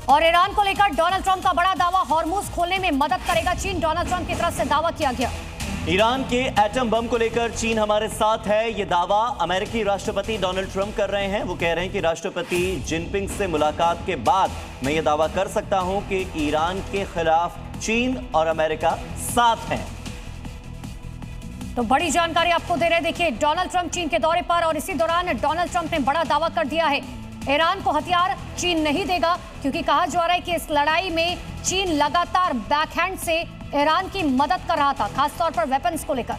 और ईरान को लेकर डोनाल्ड ट्रंप का बड़ा दावा, हॉर्मुज खोलने में मदद करेगा चीन। डोनाल्ड ट्रंप की तरफ से दावा किया गया। ईरान के एटम बम को लेकर चीन हमारे साथ है, ये दावा अमेरिकी राष्ट्रपति डोनाल्ड ट्रंप कर रहे हैं। वो कह रहे हैं कि राष्ट्रपति जिनपिंग से मुलाकात के बाद मैं ये दावा कर सकता हूं कि ईरान के खिलाफ चीन और अमेरिका साथ हैं। तो बड़ी जानकारी आपको दे रहे हैं। देखिए, डोनाल्ड ट्रंप चीन के दौरे पर और इसी दौरान डोनाल्ड ट्रंप ने बड़ा दावा कर दिया है, ईरान को हथियार चीन नहीं देगा, क्योंकि कहा जा रहा है कि इस लड़ाई में चीन लगातार बैकहैंड से ईरान की मदद कर रहा था, खासतौर पर वेपन्स को लेकर।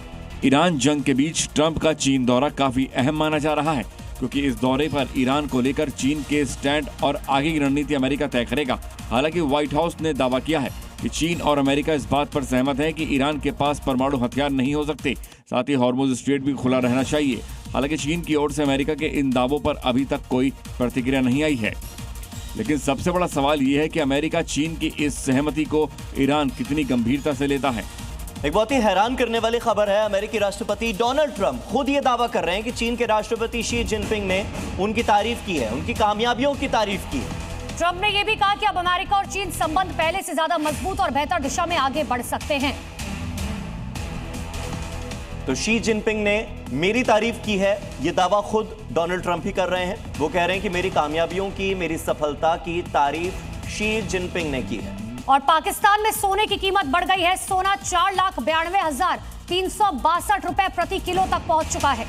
ईरान जंग के बीच ट्रंप का चीन दौरा काफी अहम माना जा रहा है, क्योंकि इस दौरे पर ईरान को लेकर चीन के स्टैंड और आगे की रणनीति अमेरिका तय करेगा। हालांकि व्हाइट हाउस ने दावा किया है कि चीन और अमेरिका इस बात पर सहमत है कि ईरान के पास परमाणु हथियार नहीं हो सकते, साथ ही हॉर्मुज स्ट्रेट भी खुला रहना चाहिए। हालांकि चीन की ओर से अमेरिका के इन दावों पर अभी तक कोई प्रतिक्रिया नहीं आई है। लेकिन सबसे बड़ा सवाल ये है कि अमेरिका चीन की इस सहमति को ईरान कितनी गंभीरता से लेता है। एक बहुत ही हैरान करने वाली खबर है, अमेरिकी राष्ट्रपति डोनाल्ड ट्रंप खुद ये दावा कर रहे हैं कि चीन के राष्ट्रपति शी जिनपिंग ने उनकी तारीफ की है, उनकी कामयाबियों की तारीफ की है। ट्रंप ने यह भी कहा कि अब अमेरिका और चीन संबंध पहले से ज्यादा मजबूत और बेहतर दिशा में आगे बढ़ सकते हैं। तो शी जिनपिंग ने मेरी तारीफ की है, यह दावा खुद डोनाल्ड ट्रंप ही कर रहे हैं। वो कह रहे हैं कि मेरी कामयाबियों की, मेरी सफलता की तारीफ शी जिनपिंग ने की है। और पाकिस्तान में सोने की कीमत बढ़ गई है। सोना 4,92,362 रुपए प्रति किलो तक पहुंच चुका है।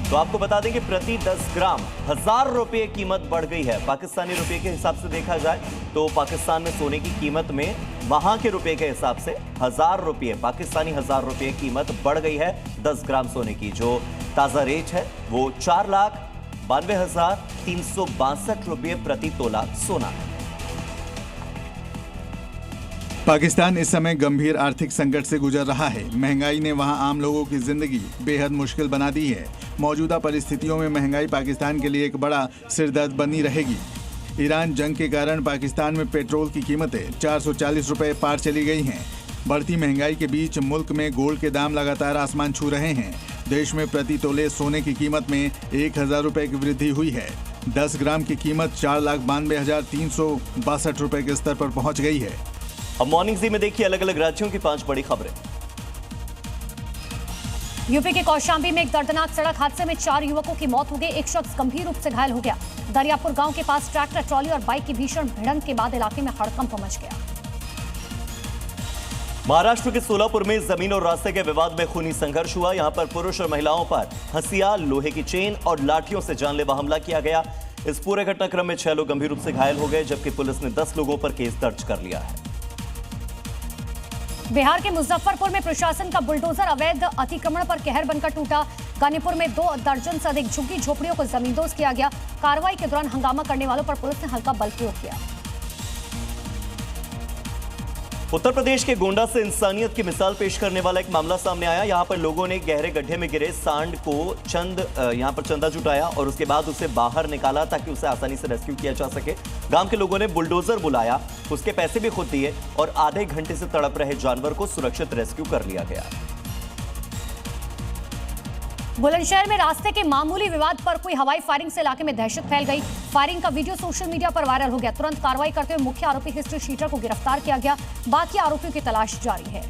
तो आपको बता दें कि प्रति 10 ग्राम 1000 रुपये कीमत बढ़ गई है। पाकिस्तानी रुपये के हिसाब से देखा जाए तो पाकिस्तान में सोने की कीमत में वहां के रुपए के हिसाब से 1000 रुपये, पाकिस्तानी 1000 रुपये कीमत बढ़ गई है 10 ग्राम सोने की। जो ताजा रेट है वो 4,92,362 रुपये प्रति तोला सोना है। पाकिस्तान इस समय गंभीर आर्थिक संकट से गुजर रहा है। महंगाई ने वहां आम लोगों की जिंदगी बेहद मुश्किल बना दी है। मौजूदा परिस्थितियों में महंगाई पाकिस्तान के लिए एक बड़ा सिरदर्द बनी रहेगी। ईरान जंग के कारण पाकिस्तान में पेट्रोल की कीमतें 440 रुपए पार चली गई हैं। बढ़ती महंगाई के बीच मुल्क में गोल्ड के दाम लगातार आसमान छू रहे हैं। देश में प्रति तोले सोने की कीमत में 1000 रुपए की वृद्धि हुई है। 10 ग्राम की कीमत 4,92,362 रुपए के स्तर पर पहुंच गई है। अब मॉर्निंग जी में देखिए अलग अलग राज्यों की 5 बड़ी खबरें। यूपी के कौशांबी में एक दर्दनाक सड़क हादसे में 4 युवकों की मौत हो गई। एक शख्स गंभीर रूप से घायल हो गया। दरियापुर गांव के पास ट्रैक्टर ट्रॉली और बाइक की भीषण भिड़ंत के बाद इलाके में हड़कंप मच गया। महाराष्ट्र के सोलापुर में जमीन और रास्ते के विवाद में खूनी संघर्ष हुआ। यहां पर पुरुष और महिलाओं पर हंसिया, लोहे की चेन और लाठियों से जानलेवा हमला किया गया। इस पूरे घटनाक्रम में 6 लोग गंभीर रूप से घायल हो गए, जबकि पुलिस ने 10 लोगों पर केस दर्ज कर लिया है। बिहार के मुजफ्फरपुर में प्रशासन का बुलडोजर अवैध अतिक्रमण पर कहर बनकर टूटा। गानीपुर में 2 दर्जन से अधिक झुग्गी झोपड़ियों को जमींदोज किया गया। कार्रवाई के दौरान हंगामा करने वालों पर पुलिस ने हल्का बल प्रयोग किया। उत्तर प्रदेश के गोंडा से इंसानियत की मिसाल पेश करने वाला एक मामला सामने आया। यहां पर लोगों ने गहरे गड्ढे में गिरे सांड को यहां पर चंदा जुटाया और उसके बाद उसे बाहर निकाला ताकि उसे आसानी से रेस्क्यू किया जा सके। गांव के लोगों ने बुलडोजर बुलाया, उसके पैसे भी खुद दिए और आधे घंटे से तड़प रहे जानवर को सुरक्षित रेस्क्यू कर लिया गया। बुलंदशहर में रास्ते के मामूली विवाद पर कोई हवाई फायरिंग से इलाके में दहशत फैल गई। फायरिंग का वीडियो सोशल मीडिया पर वायरल हो गया। तुरंत कार्रवाई करते हुए मुख्य आरोपी हिस्ट्री शीटर को गिरफ्तार किया गया। बाकी आरोपियों की तलाश जारी है।